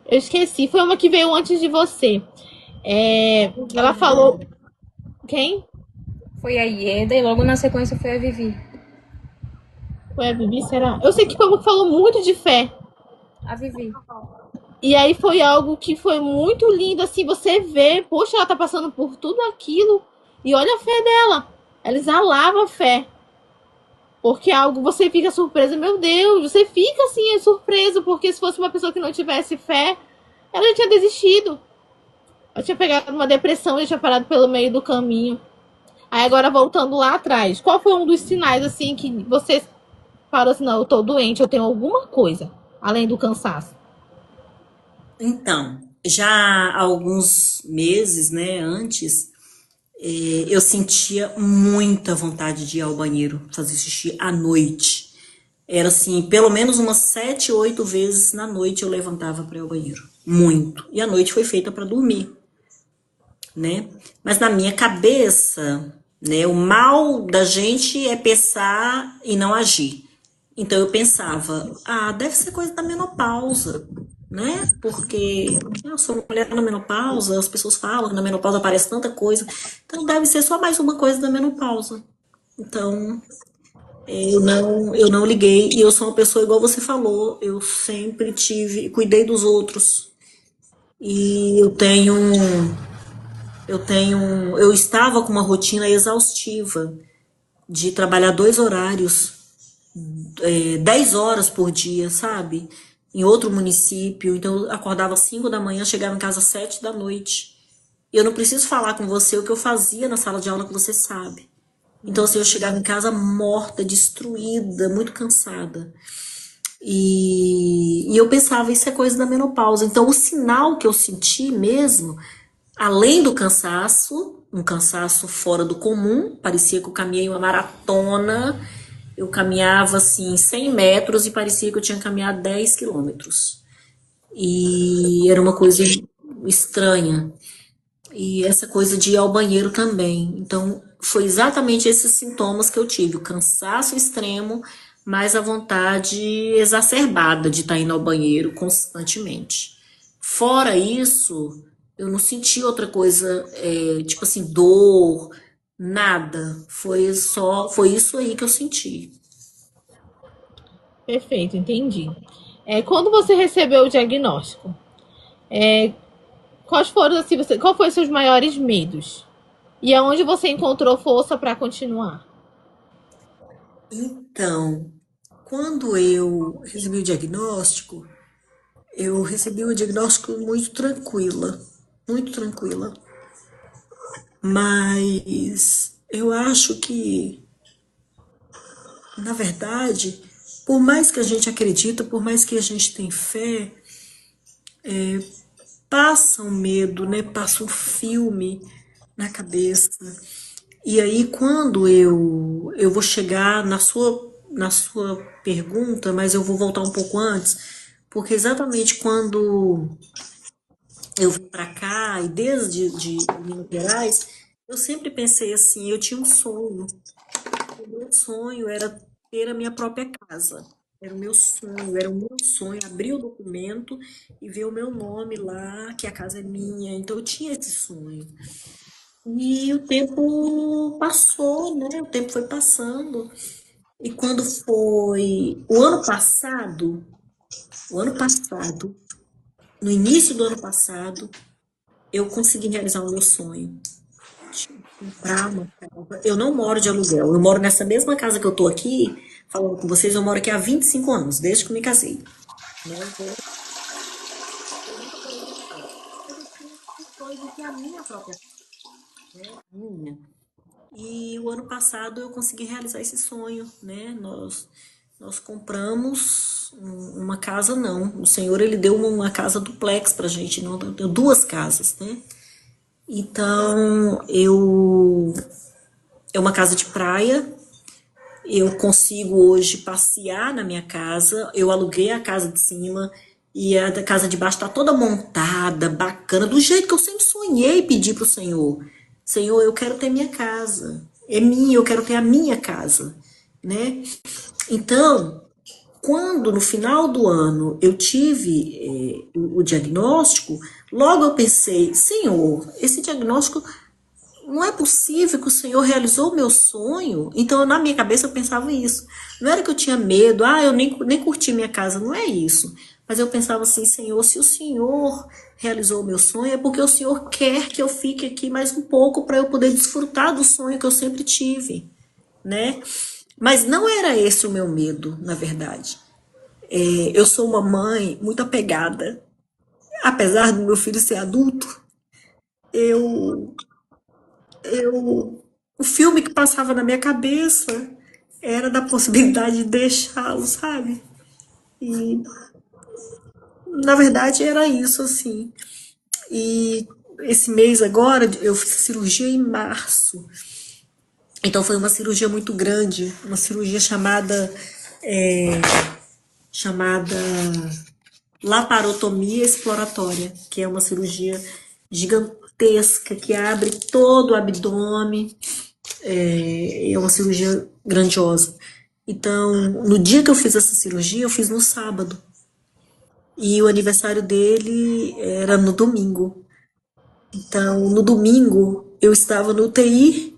Eu esqueci, foi uma que veio antes de você. Ela falou. Quem? Foi a Ieda e logo na sequência foi a Vivi. Foi a Vivi, será? Eu sei que foi uma que falou muito de fé. A Vivi. E aí foi algo que foi muito lindo, assim, você vê, poxa, ela tá passando por tudo aquilo. E olha a fé dela. Ela exalava a fé. Porque algo você fica surpresa, meu Deus, você fica assim surpreso, porque se fosse uma pessoa que não tivesse fé, ela já tinha desistido. Ela tinha pegado uma depressão e tinha parado pelo meio do caminho. Aí agora voltando lá atrás, qual foi um dos sinais assim que você parou assim, não, eu tô doente, eu tenho alguma coisa, além do cansaço? Então, já há alguns meses, né, antes, eu sentia muita vontade de ir ao banheiro, fazer xixi à noite. Era assim, pelo menos umas 7, 8 vezes na noite eu levantava para ir ao banheiro. Muito. E a noite foi feita para dormir, né? Mas na minha cabeça, né, o mal da gente é pensar e não agir. Então eu pensava, deve ser coisa da menopausa, né? Porque eu sou mulher na menopausa, as pessoas falam que na menopausa aparece tanta coisa, então deve ser só mais uma coisa da menopausa. Então eu não liguei e eu sou uma pessoa igual você falou, eu sempre cuidei dos outros e eu estava com uma rotina exaustiva de trabalhar 2 horários, 10 horas por dia, sabe? Em outro município. Então eu acordava às 5 da manhã, chegava em casa às 7 da noite. E eu não preciso falar com você o que eu fazia na sala de aula que você sabe. Então, assim, eu chegava em casa morta, destruída, muito cansada. E eu pensava, isso é coisa da menopausa. Então, o sinal que eu senti mesmo, além do cansaço, um cansaço fora do comum, parecia que eu caminhei uma maratona, eu caminhava assim 100 metros e parecia que eu tinha caminhado 10 quilômetros. E era uma coisa estranha. E essa coisa de ir ao banheiro também. Então, foi exatamente esses sintomas que eu tive: o cansaço extremo, mais a vontade exacerbada de estar indo ao banheiro constantemente. Fora isso, eu não senti outra coisa, tipo assim, dor, nada. Foi isso aí que eu senti. Perfeito, entendi. Quando você recebeu o diagnóstico, quais foram assim, qual foi os seus maiores medos? E aonde você encontrou força para continuar? Então, quando eu recebi o diagnóstico muito tranquila, muito tranquila. Mas eu acho que, na verdade, por mais que a gente acredita, por mais que a gente tem fé, passa um medo, né? Passa um filme na cabeça. E aí, quando eu vou chegar na sua pergunta, mas eu vou voltar um pouco antes, porque exatamente quando eu vim para cá e desde de Minas Gerais, eu sempre pensei assim, eu tinha um sonho. O meu sonho era ter a minha própria casa. Era o meu sonho abrir o documento e ver o meu nome lá, que a casa é minha. Então eu tinha esse sonho. E o tempo passou, né? O tempo foi passando. E quando foi o ano passado, no início do ano passado, eu consegui realizar o meu sonho. Comprar uma casa. Eu não moro de aluguel. Eu moro nessa mesma casa que eu tô aqui, falando com vocês. Eu moro aqui há 25 anos, desde que eu me casei. Né? Então, eu nunca morei de aluguel. Mas eu tinha esse sonho de ter a minha própria casa, né? Minha. E o ano passado eu consegui realizar esse sonho, né? Nós compramos uma casa, não. O Senhor, ele deu uma casa duplex pra gente, não deu duas casas, né? Então, é uma casa de praia. Eu consigo hoje passear na minha casa. Eu aluguei a casa de cima e a da casa de baixo está toda montada, bacana, do jeito que eu sempre sonhei pedir para o Senhor. Senhor, eu quero ter minha casa. É minha, eu quero ter a minha casa, né? Então, quando no final do ano eu tive o diagnóstico, logo eu pensei, Senhor, esse diagnóstico não é possível que o Senhor realizou o meu sonho. Então, na minha cabeça, eu pensava isso. Não era que eu tinha medo, eu nem curti minha casa, não é isso. Mas eu pensava assim, Senhor, se o Senhor realizou o meu sonho, é porque o Senhor quer que eu fique aqui mais um pouco para eu poder desfrutar do sonho que eu sempre tive, né? Mas não era esse o meu medo, na verdade. Eu sou uma mãe muito apegada. Apesar do meu filho ser adulto, eu o filme que passava na minha cabeça era da possibilidade de deixá-lo, sabe? E na verdade era isso, assim. E esse mês agora eu fiz cirurgia em março. Então foi uma cirurgia muito grande, uma cirurgia chamada laparotomia exploratória, que é uma cirurgia gigantesca que abre todo o abdômen. É uma cirurgia grandiosa. Então, no dia que eu fiz essa cirurgia, eu fiz no sábado. E o aniversário dele era no domingo. Então, no domingo, eu estava no UTI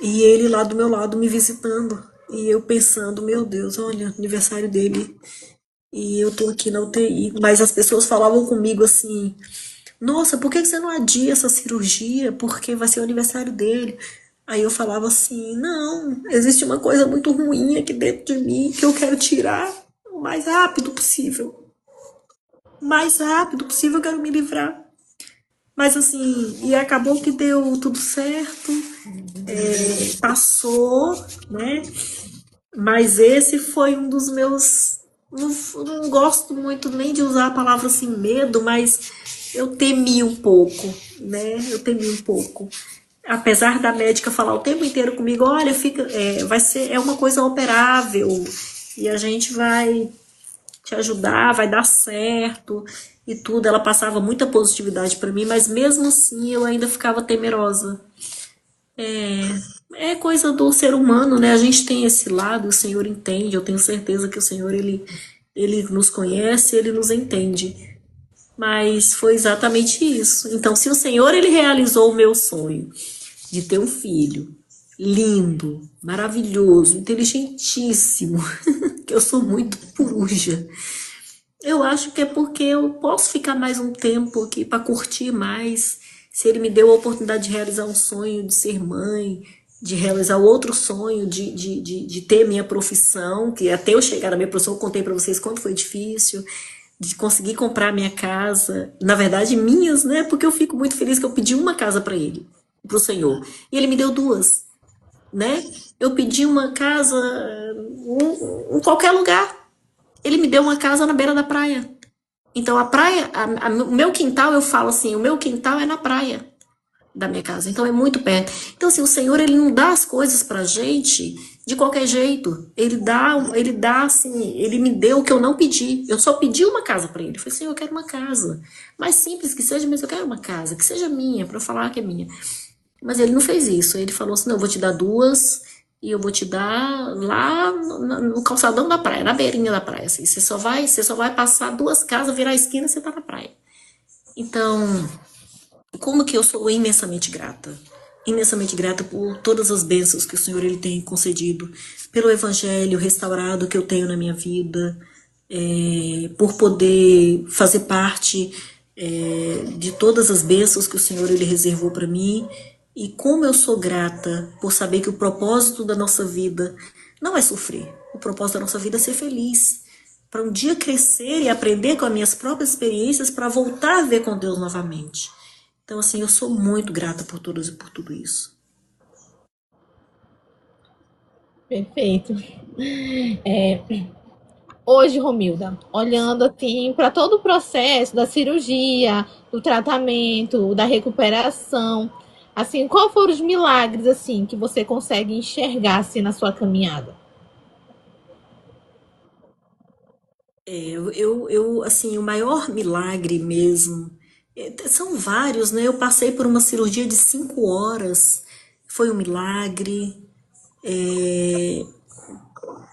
e ele lá do meu lado me visitando. E eu pensando, meu Deus, olha, aniversário dele. E eu tô aqui na UTI. Mas as pessoas falavam comigo assim: nossa, por que você não adia essa cirurgia? Porque vai ser o aniversário dele. Aí eu falava assim: não, existe uma coisa muito ruim aqui dentro de mim que eu quero tirar o mais rápido possível. O mais rápido possível eu quero me livrar. Mas assim, e acabou que deu tudo certo, passou, né? Mas esse foi um dos meus. Não gosto muito nem de usar a palavra assim, medo, mas eu temi um pouco, né? Eu temi um pouco. Apesar da médica falar o tempo inteiro comigo, olha, é uma coisa operável e a gente vai te ajudar, vai dar certo e tudo. Ela passava muita positividade para mim, mas mesmo assim eu ainda ficava temerosa. É coisa do ser humano, né? A gente tem esse lado, o Senhor entende. Eu tenho certeza que o Senhor ele nos conhece, ele nos entende. Mas foi exatamente isso. Então, se o Senhor ele realizou o meu sonho de ter um filho lindo, maravilhoso, inteligentíssimo, que eu sou muito coruja. Eu acho que é porque eu posso ficar mais um tempo aqui para curtir mais. Se ele me deu a oportunidade de realizar um sonho de ser mãe, de realizar outro sonho, de ter minha profissão, que até eu chegar na minha profissão, eu contei para vocês quanto foi difícil, de conseguir comprar minha casa, na verdade minhas, né? Porque eu fico muito feliz que eu pedi uma casa para ele, para o Senhor, e ele me deu duas, né? Eu pedi uma casa em qualquer lugar. Ele me deu uma casa na beira da praia. Então a praia, o meu quintal, eu falo assim, o meu quintal é na praia da minha casa, então é muito perto. Então assim, o Senhor ele não dá as coisas pra gente de qualquer jeito. Ele dá assim, ele me deu o que eu não pedi. Eu só pedi uma casa pra ele. Eu falei, Senhor, eu quero uma casa. Mais simples que seja, mas eu quero uma casa, que seja minha, pra eu falar que é minha. Mas ele não fez isso. Ele falou assim, não, eu vou te dar duas e eu vou te dar lá no calçadão da praia, na beirinha da praia. Assim. Você só vai passar duas casas, virar a esquina e você tá na praia. Então, como que eu sou imensamente grata? Imensamente grata por todas as bênçãos que o Senhor ele tem concedido, pelo evangelho restaurado que eu tenho na minha vida, por poder fazer parte de todas as bênçãos que o Senhor ele reservou para mim. E como eu sou grata por saber que o propósito da nossa vida não é sofrer. O propósito da nossa vida é ser feliz. Para um dia crescer e aprender com as minhas próprias experiências para voltar a ver com Deus novamente. Então, assim, eu sou muito grata por tudo isso. Perfeito. Hoje, Romilda, olhando assim para todo o processo da cirurgia, do tratamento, da recuperação, assim, qual foram os milagres assim que você consegue enxergar assim na sua caminhada? Assim, o maior milagre mesmo, são vários, né? Eu passei por uma cirurgia de 5 horas, foi um milagre.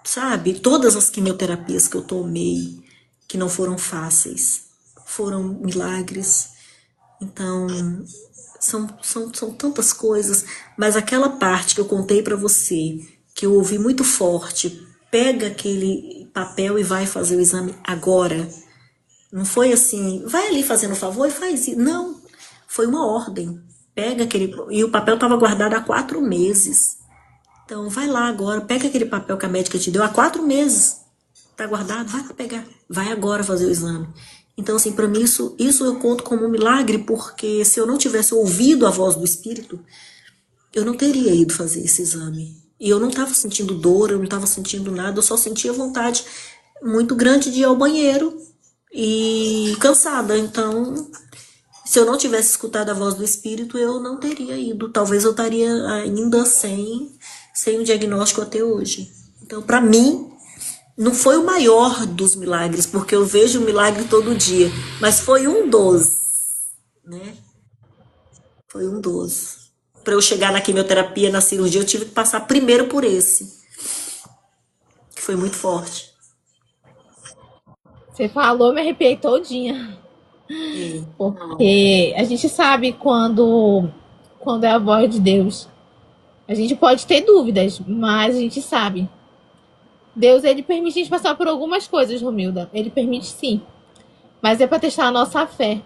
sabe? Todas as quimioterapias que eu tomei, que não foram fáceis, foram milagres. Então, são tantas coisas, mas aquela parte que eu contei para você, que eu ouvi muito forte, pega aquele papel e vai fazer o exame agora. Não foi assim, vai ali fazendo um favor e faz isso. Não, foi uma ordem. Pega aquele. E o papel estava guardado há 4 meses. Então, vai lá agora, pega aquele papel que a médica te deu há 4 meses. Tá guardado? Vai lá pegar. Vai agora fazer o exame. Então, assim, para mim, isso eu conto como um milagre, porque se eu não tivesse ouvido a voz do Espírito, eu não teria ido fazer esse exame. E eu não estava sentindo dor, eu não estava sentindo nada, eu só sentia vontade muito grande de ir ao banheiro e cansada. Então, se eu não tivesse escutado a voz do Espírito, eu não teria ido. Talvez eu estaria ainda sem um diagnóstico até hoje. Então, para mim, não foi o maior dos milagres, porque eu vejo o milagre todo dia, mas foi um dos, né? Foi um dos. Para eu chegar na quimioterapia, na cirurgia, eu tive que passar primeiro por esse, que foi muito forte. Você falou, me arrepiei todinha. É, Porque a gente sabe quando é a voz de Deus. A gente pode ter dúvidas, mas a gente sabe. Deus, ele permite a gente passar por algumas coisas, Romilda. Ele permite sim. Mas é para testar a nossa fé.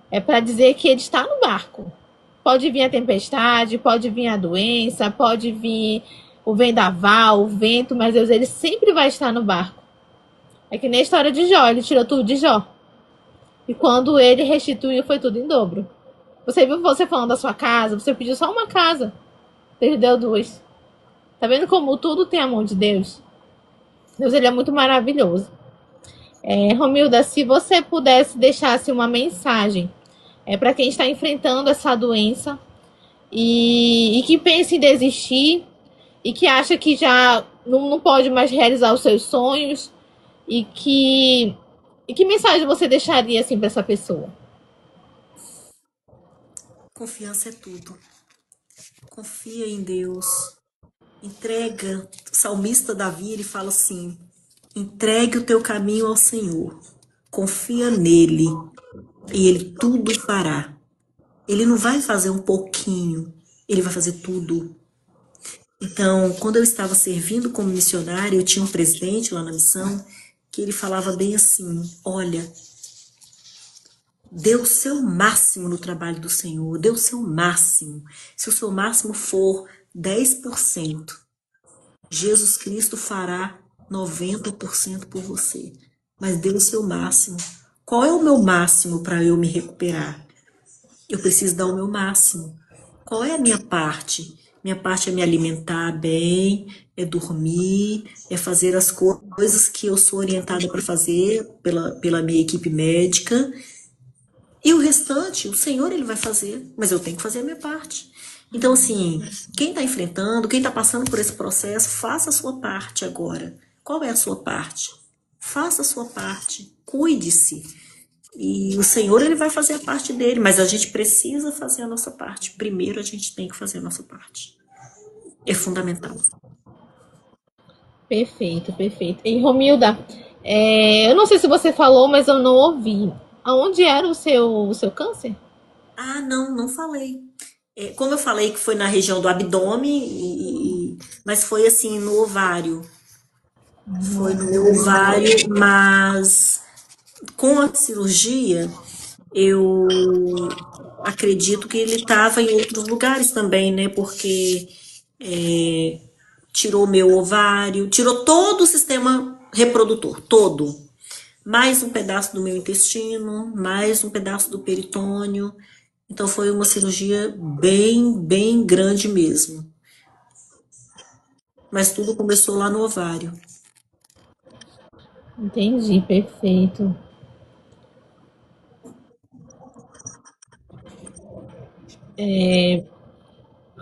É para dizer que ele está no barco. Pode vir a tempestade, pode vir a doença, pode vir o vendaval, o vento, mas Deus, ele sempre vai estar no barco. É que nem a história de Jó, ele tirou tudo de Jó. E quando ele restituiu, foi tudo em dobro. Você viu você falando da sua casa, você pediu só uma casa. Deus deu duas. Tá vendo como tudo tem a mão de Deus? Deus, ele é muito maravilhoso. Romilda, se você pudesse deixar assim, uma mensagem para quem está enfrentando essa doença e que pensa em desistir e que acha que já não pode mais realizar os seus sonhos e que mensagem você deixaria assim para essa pessoa? confiança é tudo. Confia em Deus. Entrega. O salmista Davi, ele fala assim: entregue o teu caminho ao Senhor. Confia nele e ele tudo fará. Ele não vai fazer um pouquinho, ele vai fazer tudo. Então, quando eu estava servindo como missionária, eu tinha um presidente lá na missão que ele falava bem assim: olha, dê o seu máximo no trabalho do Senhor, dê o seu máximo. Se o seu máximo for 10%, Jesus Cristo fará 90% por você. Mas dê o seu máximo. Qual é o meu máximo para eu me recuperar? Eu preciso dar o meu máximo. Qual é a minha parte? Minha parte é me alimentar bem, é dormir, é fazer as coisas que eu sou orientada para fazer pela minha equipe médica. E o restante, o Senhor, ele vai fazer, mas eu tenho que fazer a minha parte. Então, assim, quem está enfrentando, quem está passando por esse processo, faça a sua parte agora. Qual é a sua parte? Faça a sua parte, cuide-se. E o Senhor, ele vai fazer a parte dele, mas a gente precisa fazer a nossa parte. Primeiro, a gente tem que fazer a nossa parte. É fundamental. Perfeito, perfeito. E Romilda, eu não sei se você falou, mas eu não ouvi. Aonde era o seu câncer? Ah, não, não falei. Como eu falei que foi na região do abdômen, mas foi assim, no ovário. Foi no meu ovário, mas com a cirurgia, eu acredito que ele estava em outros lugares também, né? Porque tirou meu ovário, tirou todo o sistema reprodutor, todo. Mais um pedaço do meu intestino, mais um pedaço do peritônio. Então foi uma cirurgia bem, bem grande mesmo. Mas tudo começou lá no ovário. Entendi, perfeito.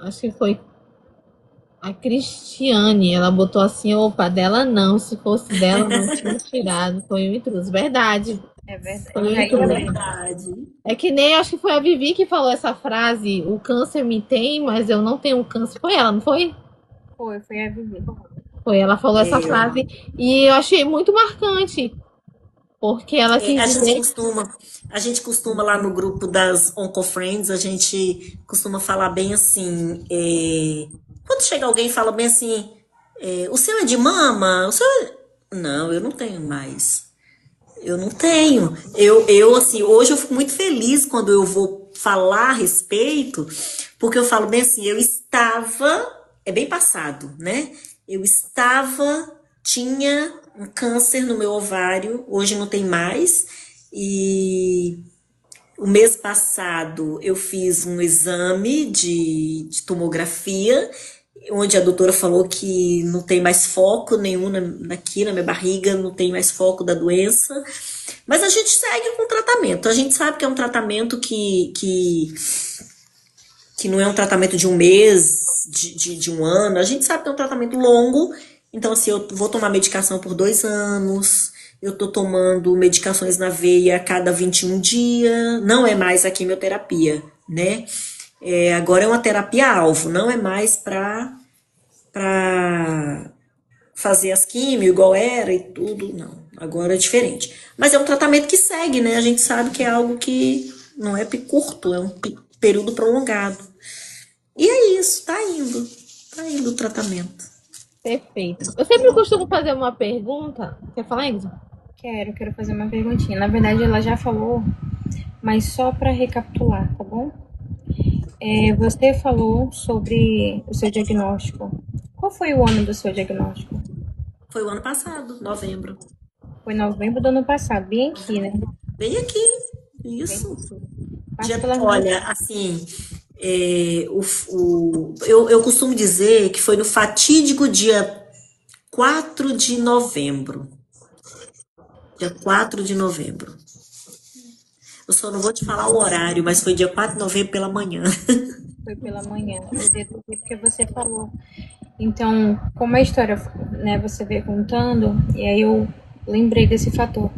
Acho que foi a Cristiane. Ela botou assim, opa, dela não. Se fosse dela, não tinha tirado. Foi um intruso. Verdade. É verdade. Foi um Aí, É intruso. verdade. É que nem acho que foi a Vivi que falou essa frase: o câncer me tem, mas eu não tenho câncer. Foi ela, não foi? foi a Vivi. Foi, ela falou essa frase e eu achei muito marcante, porque ela É, quis dizer, a gente costuma lá no grupo das OncoFriends, a gente costuma falar bem assim, quando chega alguém e fala bem assim, o seu é de mama? O seu Não, eu não tenho mais. Eu não tenho. Assim, hoje eu fico muito feliz quando eu vou falar a respeito, porque eu falo bem assim, é bem passado, né? Tinha um câncer no meu ovário, hoje não tem mais, e o mês passado eu fiz um exame de tomografia, onde a doutora falou que não tem mais foco nenhum aqui na minha barriga, não tem mais foco da doença. Mas a gente segue com o tratamento. A gente sabe que é um tratamento que não é um tratamento de um mês, de um ano. A gente sabe que é um tratamento longo. Então, assim, eu vou tomar medicação por 2 anos. Eu tô tomando medicações na veia a cada 21 dias. Não é mais a quimioterapia, né? Agora é uma terapia-alvo. Não é mais pra fazer as químio igual era e tudo, não. Agora é diferente. Mas é um tratamento que segue, né? A gente sabe que é algo que não é curto, é um período prolongado. E é isso, tá indo. Tá indo o tratamento. perfeito. Eu sempre costumo fazer uma pergunta. Quer falar, Enzo? Quero fazer uma perguntinha. Na verdade, ela já falou, mas só para recapitular, tá bom? Você falou sobre o seu diagnóstico. Qual foi o ano do seu diagnóstico? Foi o ano passado, novembro. Foi em novembro do ano passado, bem aqui, né? Bem aqui. Bem Isso. aqui. Passa pelas Olha, assim, eu costumo dizer que foi no fatídico dia 4 de novembro. Dia 4 de novembro. Eu só não vou te falar o horário, mas foi dia 4 de novembro pela manhã. Foi pela manhã. Eu deduzi porque você falou. Então, como a história, né, você veio contando, e aí eu lembrei desse fator.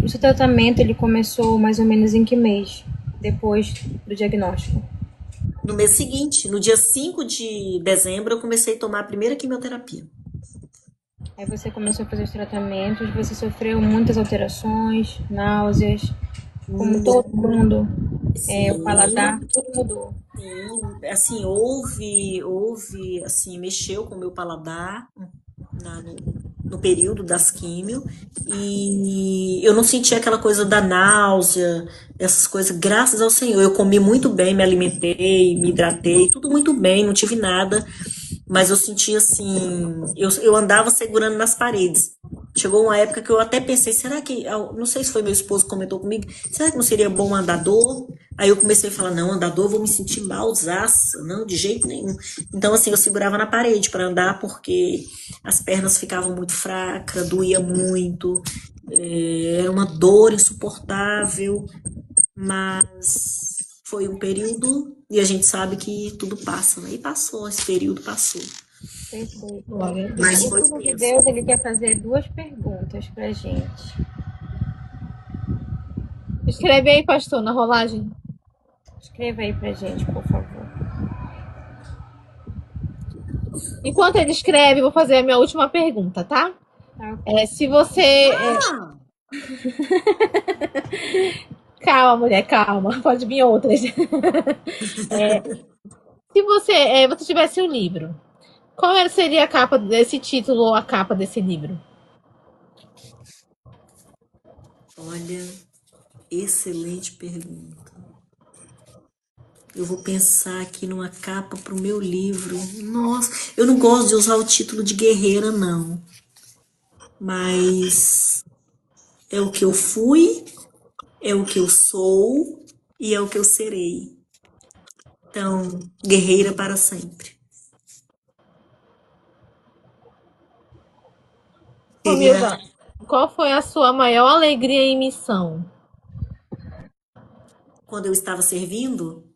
O seu tratamento, ele começou mais ou menos em que mês? Depois do diagnóstico? No mês seguinte, no dia 5 de dezembro, eu comecei a tomar a primeira quimioterapia. Aí você começou a fazer os tratamentos, você sofreu muitas alterações, náuseas, como todo mundo, o Sim, paladar, tudo mudou. sim. Assim, assim, mexeu com o meu paladar no período das químio e eu não senti aquela coisa da náusea, essas coisas, graças ao Senhor. Eu comi muito bem, me alimentei, me hidratei, tudo muito bem, não tive nada. Mas eu senti assim, eu andava segurando nas paredes. Chegou uma época que eu até pensei, será que, não sei se foi meu esposo que comentou comigo, será que não seria bom um andador? Aí eu comecei a falar, não, andador, eu vou me sentir malzaça, não, de jeito nenhum. Então, assim, eu segurava na parede para andar porque as pernas ficavam muito fracas, doía muito, era uma dor insuportável, mas foi um período e a gente sabe que tudo passa, né? E passou, esse período passou. Perfeito. Glória a O Mas Deus. foi Filho de tenso. Deus, ele quer fazer duas perguntas pra gente. Escreve aí, pastor, na rolagem. Escreva aí pra gente, por favor. Enquanto ele escreve, eu vou fazer a minha última pergunta, tá? Tá, ok. Se você. Ah, Calma, mulher, calma. Pode vir outras. Se você tivesse um livro, qual seria a capa desse título ou a capa desse livro? olha, excelente pergunta. Eu vou pensar aqui numa capa para o meu livro. Nossa, eu não gosto de usar o título de guerreira, não. Mas é o que eu fui, é o que eu sou e é o que eu serei. Então, guerreira para sempre. Seria Romilda, qual foi a sua maior alegria em missão? quando eu estava servindo.